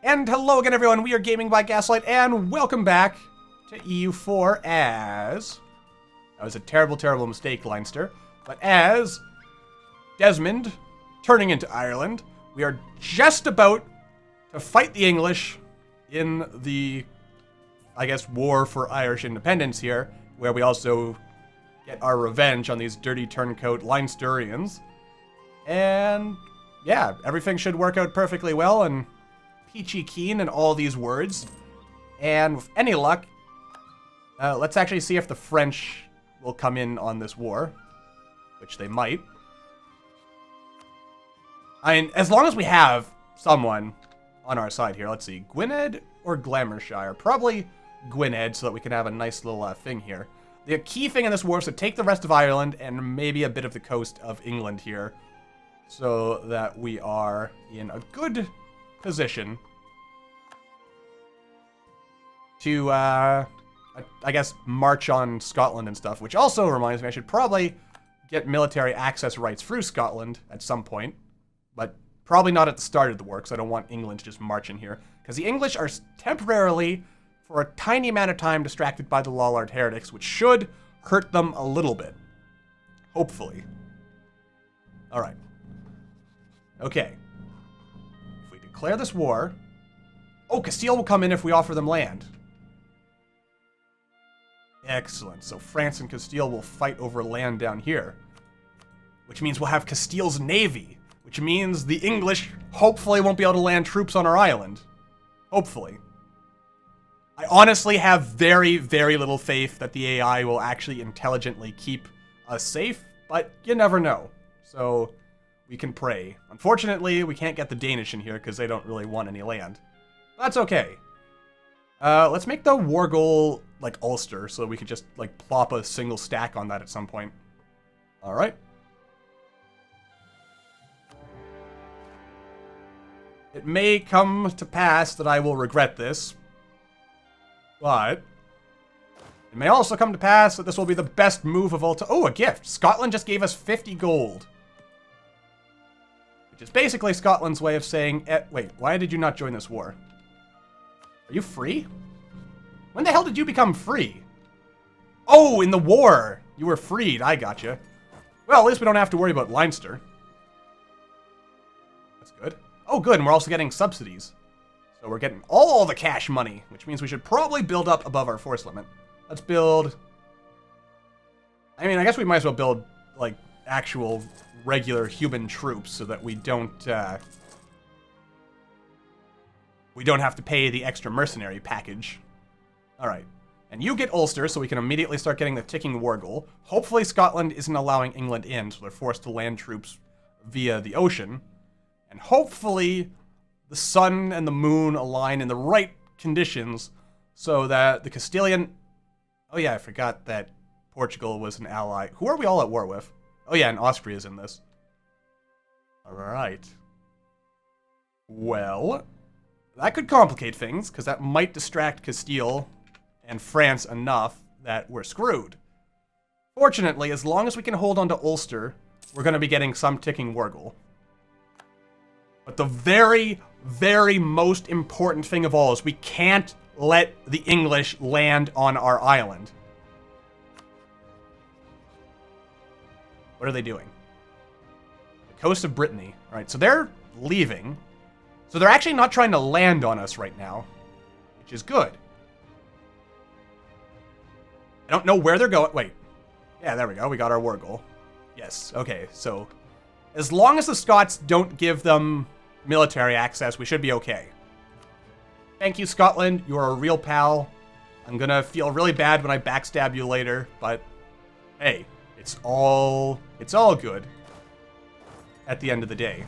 And hello again, everyone. We are Gaming by Gaslight, and welcome back to EU4 as... That was a terrible, terrible mistake, Leinster. But as Desmond, turning into Ireland, we are just about to fight the English in the, I guess, war for Irish independence here, where we also get our revenge on these dirty turncoat Leinsterians. And, yeah, everything should work out perfectly well, and peachy keen and all these words. And with any luck, let's actually see if the French will come in on this war, which they might. I mean, as long as we have someone on our side here. Let's see, Gwynedd or Glamourshire? Probably Gwynedd, so that we can have a nice little thing here. The key thing in this war is to take the rest of Ireland and maybe a bit of the coast of England here, so that we are in a good position to, I guess, march on Scotland and stuff, which also reminds me I should probably get military access rights through Scotland at some point, but probably not at the start of the war, because I don't want England to just march in here, because the English are temporarily, for a tiny amount of time, distracted by the Lollard heretics, which should hurt them a little bit. Hopefully. Alright. Okay. If we declare this war... Oh, Castile will come in if we offer them land. Excellent. So France and Castile will fight over land down here. Which means we'll have Castile's navy. Which means the English hopefully won't be able to land troops on our island. Hopefully. I honestly have very, very little faith that the AI will actually intelligently keep us safe, but you never know. So we can pray. Unfortunately, we can't get the Danish in here because they don't really want any land. That's okay. Let's make the war goal like Ulster, so we could just like plop a single stack on that at some point. All right. It may come to pass that I will regret this, but it may also come to pass that this will be the best move of all time. Oh, a gift! Scotland just gave us 50 gold. Which is basically Scotland's way of saying, wait, why did you not join this war? Are you free? When the hell did you become free? Oh, in the war! You were freed, I gotcha. Well, at least we don't have to worry about Leinster. That's good. Oh, good, and we're also getting subsidies. So we're getting all the cash money, which means we should probably build up above our force limit. Let's build... I mean, I guess we might as well build, like, actual regular human troops so that we don't have to pay the extra mercenary package. Alright. And you get Ulster, so we can immediately start getting the ticking war goal. Hopefully Scotland isn't allowing England in, so they're forced to land troops via the ocean. And hopefully the sun and the moon align in the right conditions so that the Castilian... Oh yeah, I forgot that Portugal was an ally. Who are we all at war with? Oh yeah, and Austria's in this. Alright. Well, that could complicate things, because that might distract Castile and France enough that we're screwed. Fortunately, as long as we can hold on to Ulster, we're going to be getting some ticking war goal. But the very, very most important thing of all is we can't let the English land on our island. What are they doing? The coast of Brittany. All right, so they're leaving. So they're actually not trying to land on us right now, which is good. I don't know where they're going. Wait. Yeah, there we go. We got our war goal. Yes. Okay, so as long as the Scots don't give them military access, we should be okay. Thank you, Scotland. You're a real pal. I'm gonna feel really bad when I backstab you later, but hey, it's all good at the end of the day.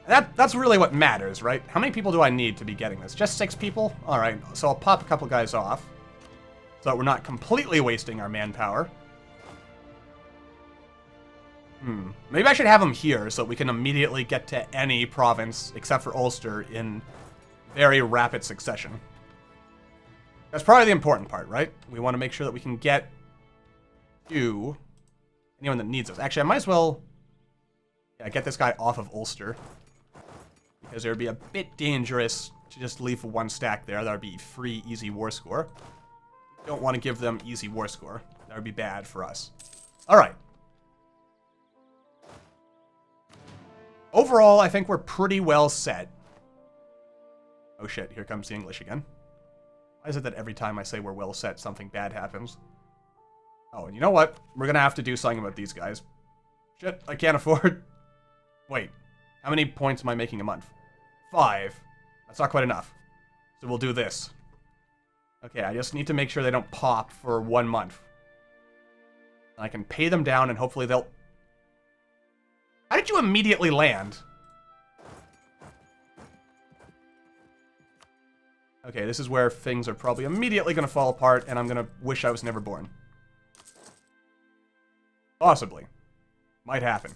That's really what matters, right? How many people do I need to be getting this? Just 6 people? All right, so I'll pop a couple guys off so that we're not completely wasting our manpower. Maybe I should have them here so we can immediately get to any province except for Ulster in very rapid succession. That's probably the important part, right? We want to make sure that we can get to anyone that needs us. Actually, I might as well get this guy off of Ulster. because it would be a bit dangerous to just leave one stack there. That would be free, easy war score. Don't want to give them easy war score. That would be bad for us. All right. Overall, I think we're pretty well set. Oh shit, here comes the English again. Why is it that every time I say we're well set, something bad happens? Oh, and you know what? We're gonna have to do something about these guys. Shit, I can't afford... Wait, how many points am I making a month? 5. That's not quite enough. So we'll do this. Okay, I just need to make sure they don't pop for 1 month. I can pay them down and hopefully they'll... How did you immediately land? Okay, this is where things are probably immediately going to fall apart, and I'm going to wish I was never born. Possibly. Might happen.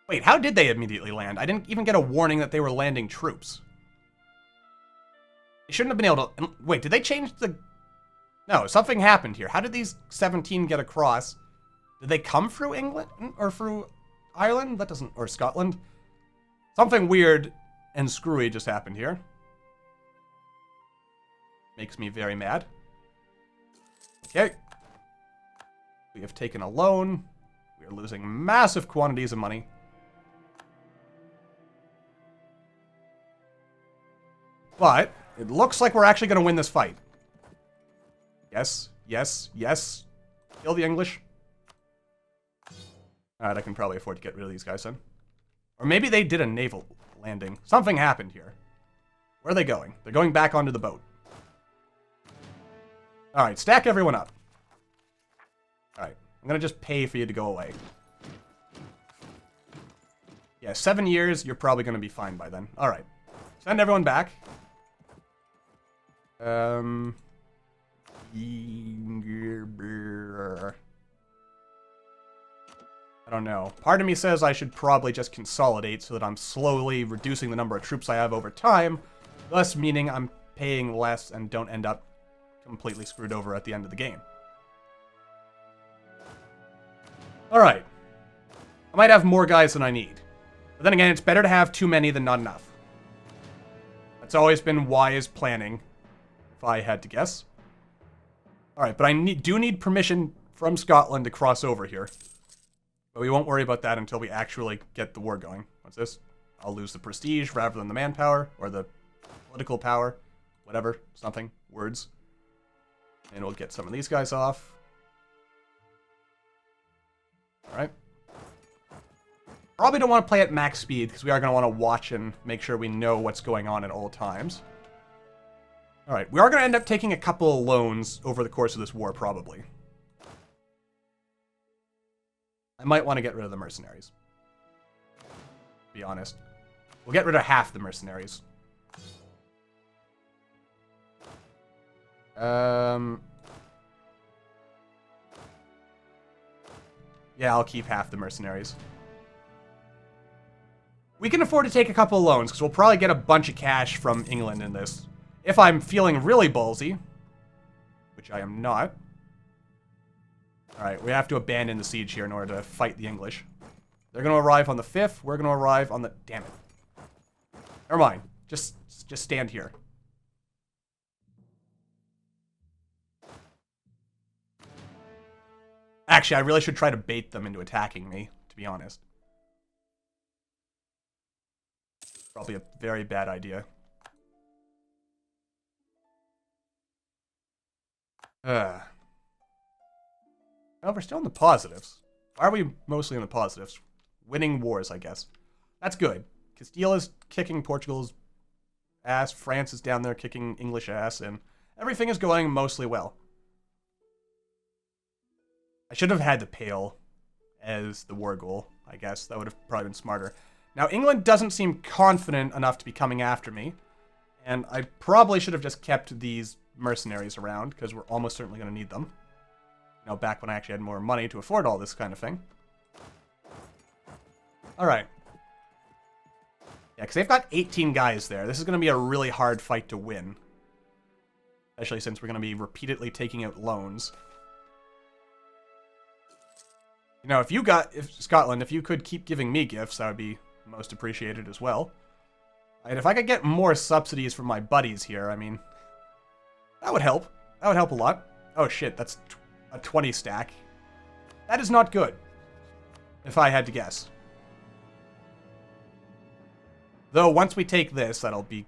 Wait, how did they immediately land? I didn't even get a warning that they were landing troops. They shouldn't have been able to... Wait, did they change the... No, something happened here. How did these 17 get across? Did they come through England? Or through Ireland? That doesn't... Or Scotland? Something weird and screwy just happened here. Makes me very mad. Okay. We have taken a loan. We are losing massive quantities of money. But it looks like we're actually going to win this fight. Yes, yes, yes. Kill the English. Alright, I can probably afford to get rid of these guys then. Or maybe they did a naval landing. Something happened here. Where are they going? They're going back onto the boat. Alright, stack everyone up. Alright, I'm going to just pay for you to go away. Yeah, 7 years, you're probably going to be fine by then. Alright. Send everyone back. I don't know. Part of me says I should probably just consolidate so that I'm slowly reducing the number of troops I have over time, thus meaning I'm paying less and don't end up completely screwed over at the end of the game. Alright. I might have more guys than I need. But then again, it's better to have too many than not enough. That's always been wise planning, if I had to guess. Alright, but I do need permission from Scotland to cross over here. But we won't worry about that until we actually get the war going. What's this? I'll lose the prestige rather than the manpower, or the political power. Whatever. Something. Words. And we'll get some of these guys off. Alright. Probably don't want to play at max speed, because we are going to want to watch and make sure we know what's going on at all times. Alright, we are going to end up taking a couple of loans over the course of this war, probably. I might want to get rid of the mercenaries. To be honest. We'll get rid of half the mercenaries. Yeah, I'll keep half the mercenaries. We can afford to take a couple of loans, because we'll probably get a bunch of cash from England in this. If I'm feeling really ballsy. Which I am not. Alright, we have to abandon the siege here in order to fight the English. They're going to arrive on the 5th. We're going to arrive on the... Damn it. Never mind. Just stand here. Actually, I really should try to bait them into attacking me, to be honest. Probably a very bad idea. Well, we're still in the positives. Why are we mostly in the positives? Winning wars, I guess. That's good. Castile is kicking Portugal's ass. France is down there kicking English ass. And everything is going mostly well. I should have had the Pale as the war goal, I guess. That would have probably been smarter. Now, England doesn't seem confident enough to be coming after me. And I probably should have just kept these mercenaries around, because we're almost certainly going to need them. You know, back when I actually had more money to afford all this kind of thing. Alright. Yeah, because they've got 18 guys there. This is going to be a really hard fight to win. Especially since we're going to be repeatedly taking out loans. You know, if Scotland, if you could keep giving me gifts, that would be most appreciated as well. And if I could get more subsidies from my buddies here, I mean, that would help. That would help a lot. Oh shit, that's a 20 stack. That is not good, if I had to guess. Though, once we take this, that'll be...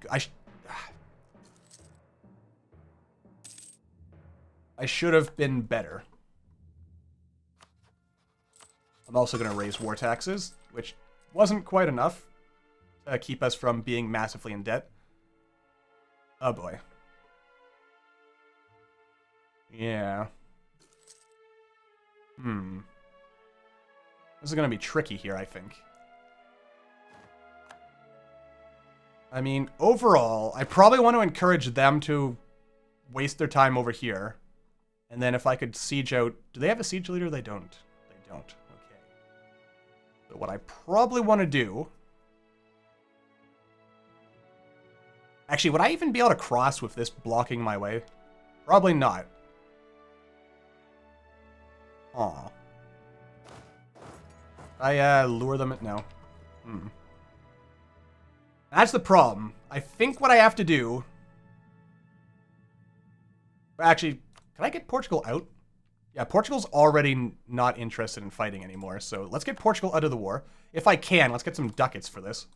I should have been better. I'm also going to raise war taxes, which wasn't quite enough to keep us from being massively in debt. Oh boy. Yeah. This is going to be tricky here, I think. I mean, overall, I probably want to encourage them to waste their time over here. And then if I could siege out... Do they have a siege leader? They don't. They don't. Okay. So what I probably want to do... Actually, would I even be able to cross with this blocking my way? Probably not. Aw. I lure them at... No. That's the problem. I think what I have to do... Actually, can I get Portugal out? Yeah, Portugal's already not interested in fighting anymore, so let's get Portugal out of the war. If I can, let's get some ducats for this.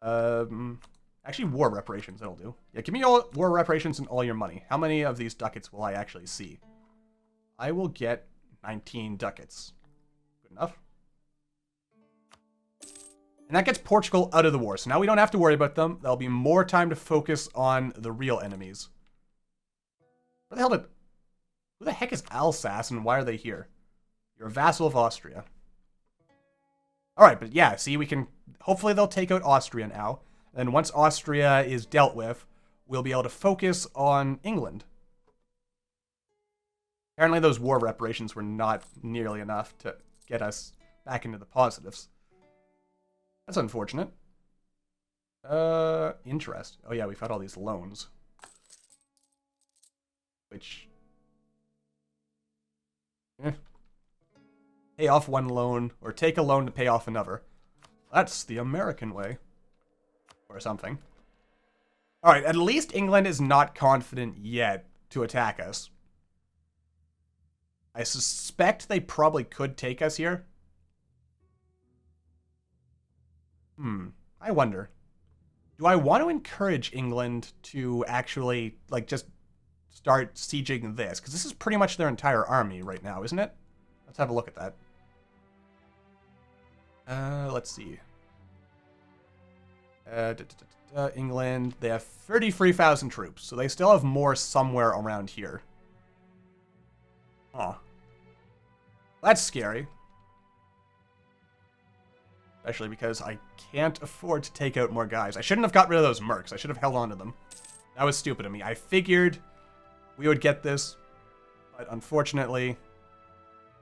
Actually, war reparations, that'll do. Yeah, give me all war reparations and all your money. How many of these ducats will I actually see? I will get 19 ducats. Good enough. And that gets Portugal out of the war, so now we don't have to worry about them. There'll be more time to focus on the real enemies. Where the hell did... Who the heck is Alsace, and why are they here? You're a vassal of Austria. Alright, but yeah, see, we can... Hopefully they'll take out Austria now. And then once Austria is dealt with, we'll be able to focus on England. Apparently those war reparations were not nearly enough to get us back into the positives. That's unfortunate. Interest. Oh yeah, we've had all these loans. Which... Pay off one loan, or take a loan to pay off another. That's the American way. Or something. Alright, at least England is not confident yet to attack us. I suspect they probably could take us here. I wonder. Do I want to encourage England to actually, like, just start sieging this? Because this is pretty much their entire army right now, isn't it? Let's have a look at that. Let's see. England, they have 33,000 troops, so they still have more somewhere around here. Huh. That's scary. Especially because I can't afford to take out more guys. I shouldn't have got rid of those mercs. I should have held on to them. That was stupid of me. I figured we would get this, but unfortunately,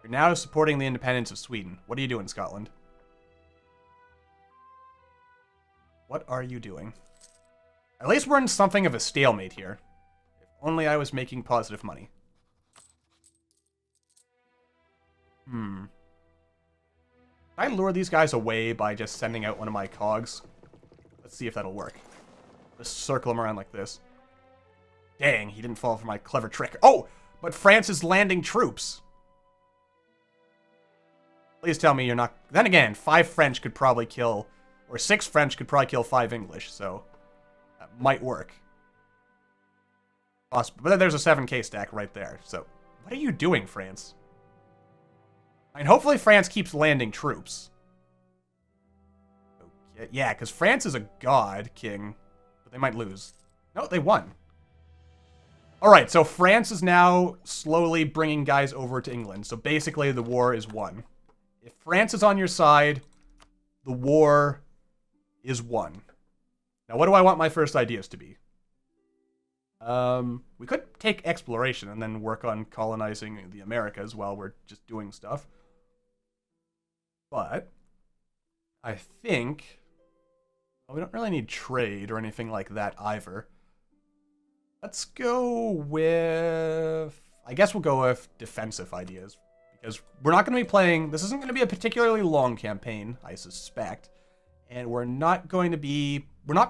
you're now supporting the independence of Sweden. What are you doing, Scotland? What are you doing? At least we're in something of a stalemate here. If only I was making positive money. Can I lure these guys away by just sending out one of my cogs? Let's see if that'll work. Just circle them around like this. Dang, he didn't fall for my clever trick. Oh, but France is landing troops. Please tell me you're not... Then again, 5 French could probably kill... Or 6 French could probably kill 5 English, so... That might work. Awesome. But then there's a 7k stack right there, so... What are you doing, France? I mean, hopefully France keeps landing troops. Okay. Yeah, because France is a god king. But they might lose. No, they won. Alright, so France is now slowly bringing guys over to England. So basically, the war is won. If France is on your side, the war is won. Now, what do I want my first ideas to be? We could take exploration and then work on colonizing the Americas while we're just doing stuff. But I think... Well, we don't really need trade or anything like that either. Let's go with... I guess we'll go with defensive ideas. Because we're not going to be playing... This isn't going to be a particularly long campaign, I suspect. And we're not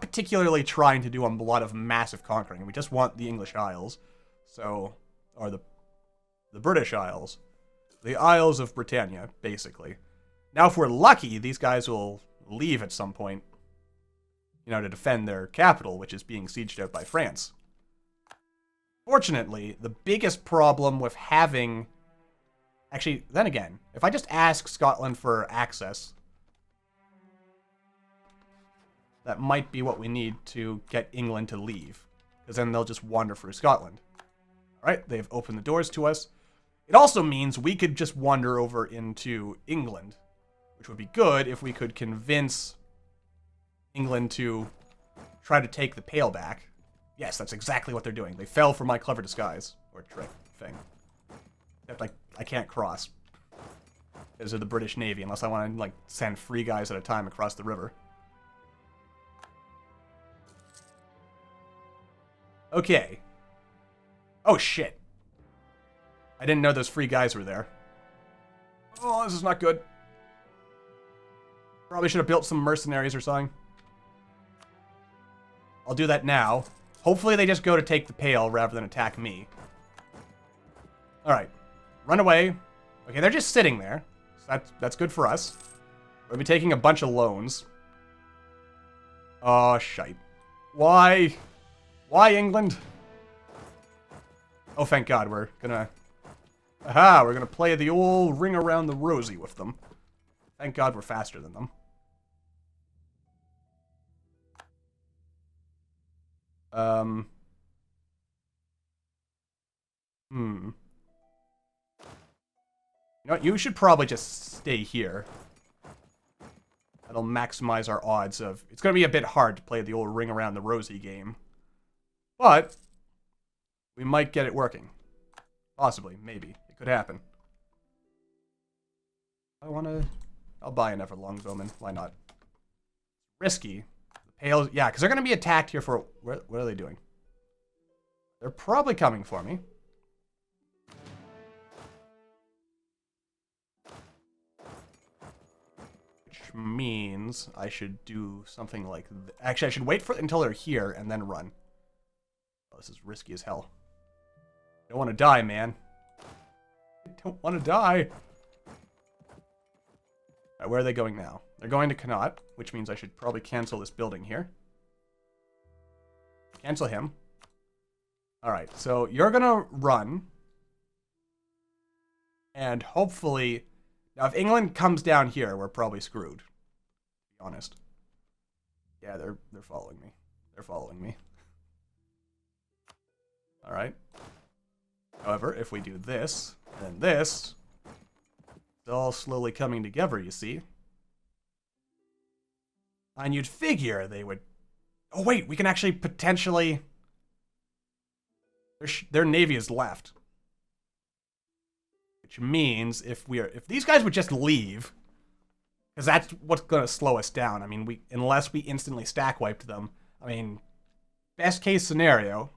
particularly trying to do a lot of massive conquering. We just want the English Isles. So, or the British Isles. The Isles of Britannia, basically. Now, if we're lucky, these guys will leave at some point, to defend their capital, which is being sieged out by France. Fortunately, the biggest problem with having... Actually, then again, if I just ask Scotland for access, that might be what we need to get England to leave, because then they'll just wander through Scotland. Alright, they've opened the doors to us. It also means we could just wander over into England, which would be good if we could convince England to try to take the Pale back. Yes, that's exactly what they're doing. They fell for my clever disguise, or trick thing. Except I can't cross because of the British Navy, unless I want to, send 3 guys at a time across the river. Okay. Oh, shit. I didn't know those 3 guys were there. Oh, this is not good. Probably should have built some mercenaries or something. I'll do that now. Hopefully they just go to take the Pale rather than attack me. Alright. Run away. Okay, they're just sitting there. So that's good for us. We'll be taking a bunch of loans. Oh, shite. Why? Why, England? Oh, thank God, we're gonna... Aha, we're gonna play the old ring around the rosy with them. Thank God we're faster than them. You know what, you should probably just stay here. That'll maximize our odds of... It's gonna be a bit hard to play the old ring around the rosy game. But we might get it working. Possibly, maybe. It could happen. I'll buy another longbowman. Why not? Risky. The Pale, yeah, because they're going to be attacked here for... What are they doing? They're probably coming for me. Which means I should do something like... Actually, I should wait until they're here and then run. Oh, this is risky as hell. Don't want to die, man. I don't want to die. Alright, where are they going now? They're going to Connaught, which means I should probably cancel this building here. Cancel him. Alright, so you're gonna run. And hopefully... Now, if England comes down here, we're probably screwed. To be honest. Yeah, they're following me. They're following me. Alright. However, if we do this, and this, it's all slowly coming together, you see. And you'd figure they would... Oh, wait, we can actually potentially... Their navy is left. Which means if these guys would just leave, because that's what's going to slow us down. I mean, unless we instantly stack wiped them. I mean, best case scenario,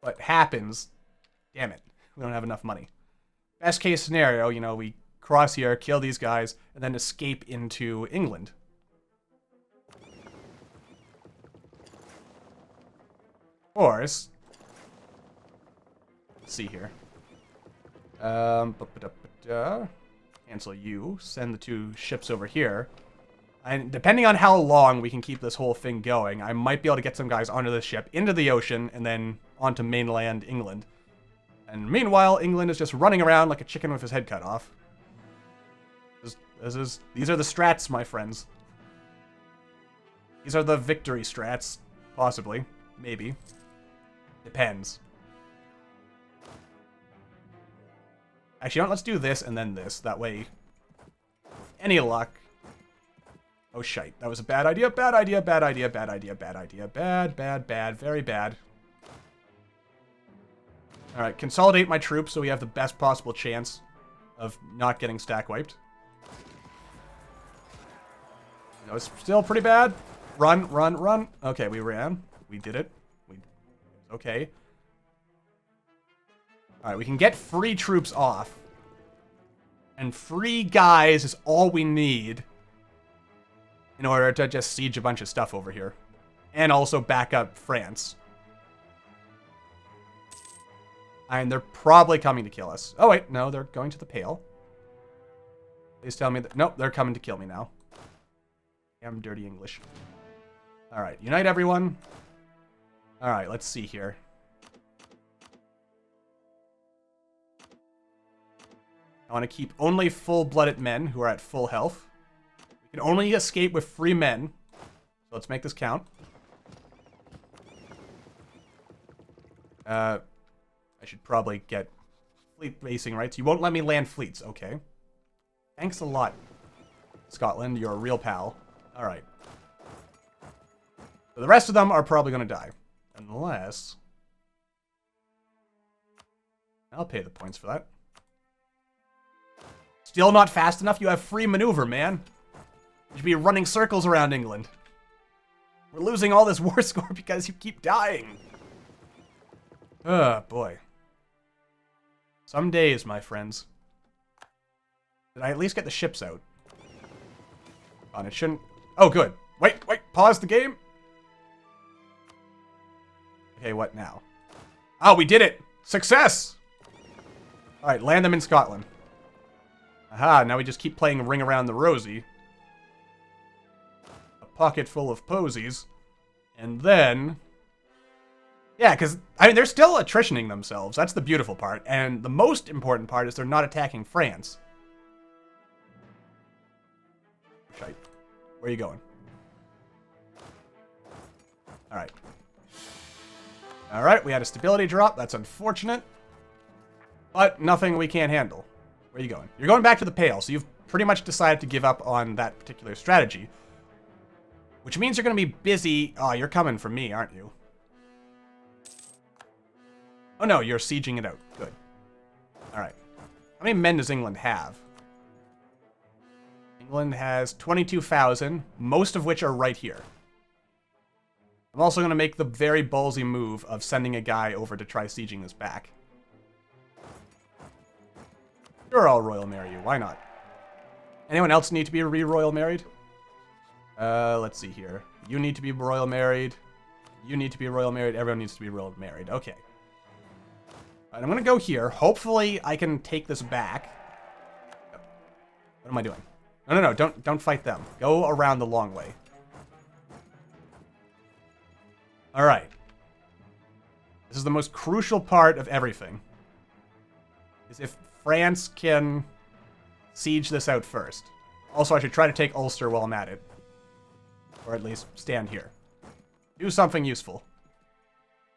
what happens... Damn it, we don't have enough money. Best case scenario, we cross here, kill these guys, and then escape into England. Of course. Let's see here. Cancel you. Send the 2 ships over here. And depending on how long we can keep this whole thing going, I might be able to get some guys onto this ship, into the ocean, and then onto mainland England. And meanwhile, England is just running around like a chicken with his head cut off. These are the strats, my friends. These are the victory strats. Possibly. Maybe. Depends. Actually, you know what? Let's do this and then this. That way, with any luck... Oh, shite. That was a bad idea. Bad idea. Bad idea. Bad idea. Bad idea. Bad, bad, bad. Very bad. Alright, consolidate my troops so we have the best possible chance of not getting stack wiped. That was still pretty bad. Run, run, run. Okay, we ran. We did it. Okay. Alright, we can get free troops off. And free guys is all we need in order to just siege a bunch of stuff over here. And also back up France. And they're probably coming to kill us. Oh, wait. No, they're going to the Pale. Please tell me that... Nope, they're coming to kill me now. Damn dirty English. Alright, unite everyone. Alright, let's see here. I want to keep only full-blooded men who are at full health. We can only escape with free men. So let's make this count. I should probably get fleet basing rights. You won't let me land fleets. Okay. Thanks a lot, Scotland. You're a real pal. Alright. So the rest of them are probably going to die. Unless... I'll pay the points for that. Still not fast enough? You have free maneuver, man. You should be running circles around England. We're losing all this war score because you keep dying. Oh, boy. Some days, my friends. Did I at least get the ships out? On it shouldn't... Oh, good. Wait, pause the game. Okay, what now? Oh, we did it! Success! Alright, land them in Scotland. Aha, now we just keep playing Ring Around the Rosie. A pocket full of posies. And then... Yeah, because, I mean, they're still attritioning themselves. That's the beautiful part. And the most important part is they're not attacking France. Shite. Where are you going? Alright. Alright, we had a stability drop. That's unfortunate. But nothing we can't handle. Where are you going? You're going back to the Pale, so you've pretty much decided to give up on that particular strategy. Which means you're going to be busy... Oh, you're coming for me, aren't you? Oh no, you're sieging it out. Good. Alright. How many men does England have? England has 22,000, most of which are right here. I'm also going to make the very ballsy move of sending a guy over to try sieging this back. Sure, I'll Royal Marry you. Why not? Anyone else need to be re-Royal Married? Let's see here. You need to be Royal Married. You need to be Royal Married. Everyone needs to be Royal Married. Okay. Alright, I'm going to go here. Hopefully, I can take this back. What am I doing? No, don't fight them. Go around the long way. Alright. This is the most crucial part of everything. Is if France can siege this out first. Also, I should try to take Ulster while I'm at it. Or at least stand here. Do something useful.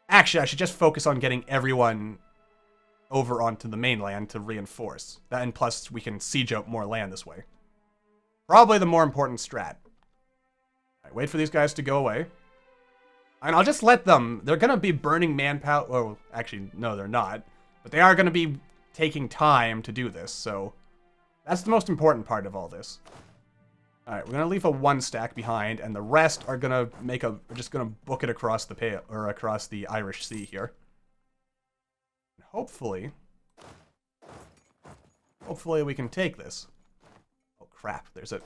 Actually, I should just focus on getting everyone over onto the mainland to reinforce. And plus, we can siege out more land this way. Probably the more important strat. Alright, wait for these guys to go away. And I'll just let them... They're going to be burning manpower... Well, actually, no, they're not. But they are going to be taking time to do this, so... That's the most important part of all this. Alright, we're going to leave a 1 stack behind, and the rest are going to make a... We're just going to book it across the pale, or across the Irish Sea here. And hopefully we can take this. Oh, crap. There's a...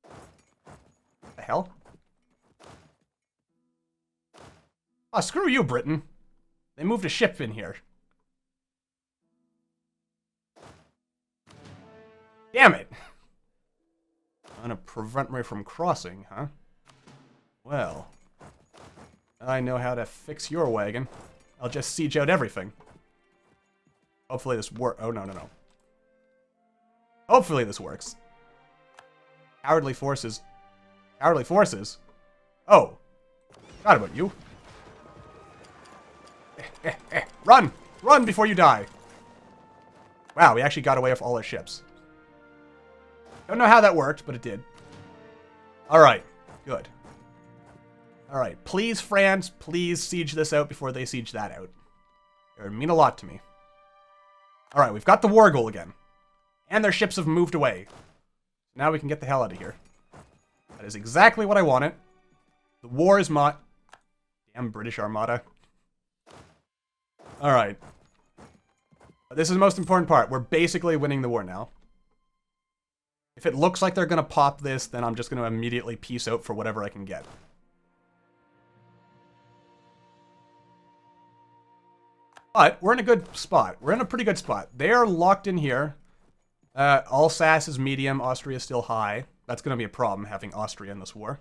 What the hell? Oh, screw you, Britain. They moved a ship in here. Damn it! Gonna prevent me from crossing, huh? Well, I know how to fix your wagon. I'll just siege out everything. Hopefully this works. Oh, no. Hopefully this works. Cowardly forces. Cowardly forces? Oh. Forgot about you. Run! Run before you die! Wow, we actually got away with all our ships. Don't know how that worked, but it did. Alright, good. Alright, please, France, please siege this out before they siege that out. It would mean a lot to me. Alright, we've got the war goal again. And their ships have moved away. Now we can get the hell out of here. That is exactly what I wanted. The war is not... Damn British Armada. Alright. This is the most important part. We're basically winning the war now. If it looks like they're going to pop this, then I'm just going to immediately peace out for whatever I can get. But we're in a good spot. We're in a pretty good spot. They are locked in here. Alsace is medium. Austria is still high. That's going to be a problem, having Austria in this war.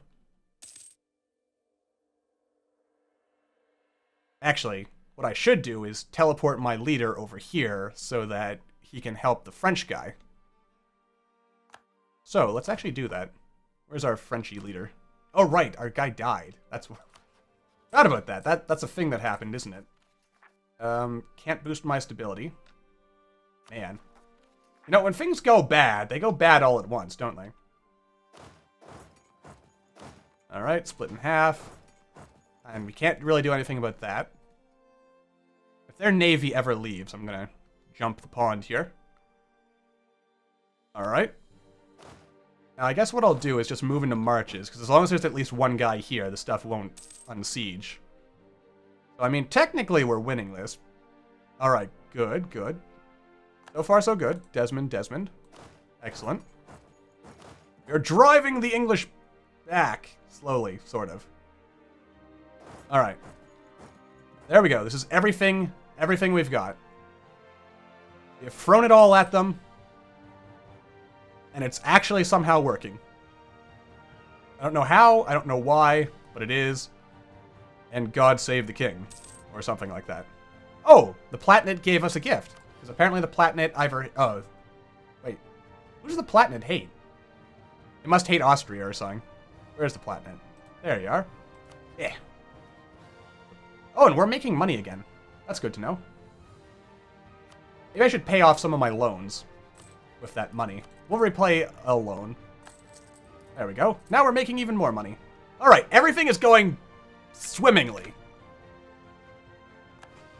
Actually, what I should do is teleport my leader over here so that he can help the French guy. So, let's actually do that. Where's our Frenchy leader? Oh, right, our guy died. That's... Forgot about that. That's a thing that happened, isn't it? Can't boost my stability. Man. You know, when things go bad, they go bad all at once, don't they? Alright, split in half. And we can't really do anything about that. If their navy ever leaves, I'm gonna jump the pond here. Alright. Now, I guess what I'll do is just move into marches, because as long as there's at least one guy here, the stuff won't unsiege. So, I mean, technically we're winning this. Alright, good, good. So far, so good. Desmond. Excellent. We're driving the English back. Slowly, sort of. Alright. There we go. This is everything we've got. We've thrown it all at them. And it's actually somehow working. I don't know how, I don't know why, but it is. And God save the king. Or something like that. Oh! The Palatinate gave us a gift. Because apparently the Palatinate either... Oh. Wait. Who does the Palatinate hate? It must hate Austria or something. Where's the Palatinate? There you are. Yeah. Oh, and we're making money again. That's good to know. Maybe I should pay off some of my loans with that money. We'll repay a loan. There we go. Now we're making even more money. Alright, everything is going swimmingly.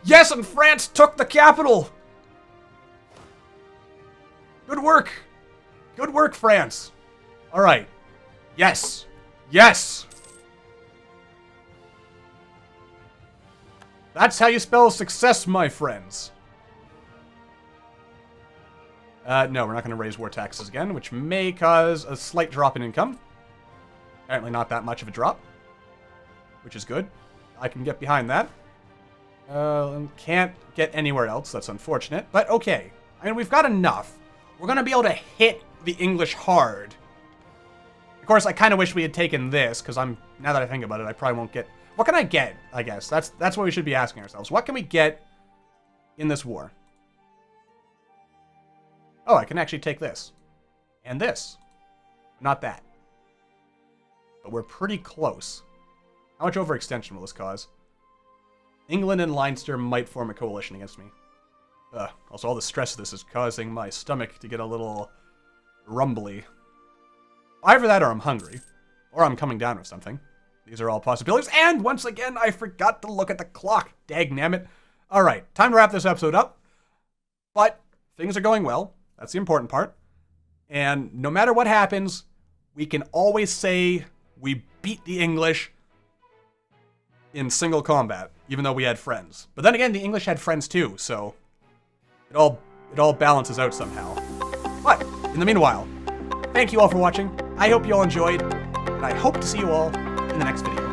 Yes, and France took the capital! Good work! Good work, France! Alright. Yes! Yes! That's how you spell success, my friends. No, we're not going to raise war taxes again, which may cause a slight drop in income. Apparently not that much of a drop. Which is good. I can get behind that. Can't get anywhere else. That's unfortunate. But okay. I mean, we've got enough. We're going to be able to hit the English hard. Of course, I kind of wish we had taken this, because now that I think about it, I probably won't get... What can I get, I guess? That's what we should be asking ourselves. What can we get in this war? Oh, I can actually take this. And this. Not that. But we're pretty close. How much overextension will this cause? England and Leinster might form a coalition against me. Also, all the stress of this is causing my stomach to get a little rumbly. Either that or I'm hungry. Or I'm coming down with something. These are all possibilities. And once again, I forgot to look at the clock. Dagnammit. Alright, time to wrap this episode up. But things are going well. That's the important part. And no matter what happens, we can always say we beat the English in single combat, even though we had friends. But then again, the English had friends too, so it all balances out somehow. But in the meanwhile, thank you all for watching. I hope you all enjoyed, and I hope to see you all in the next video.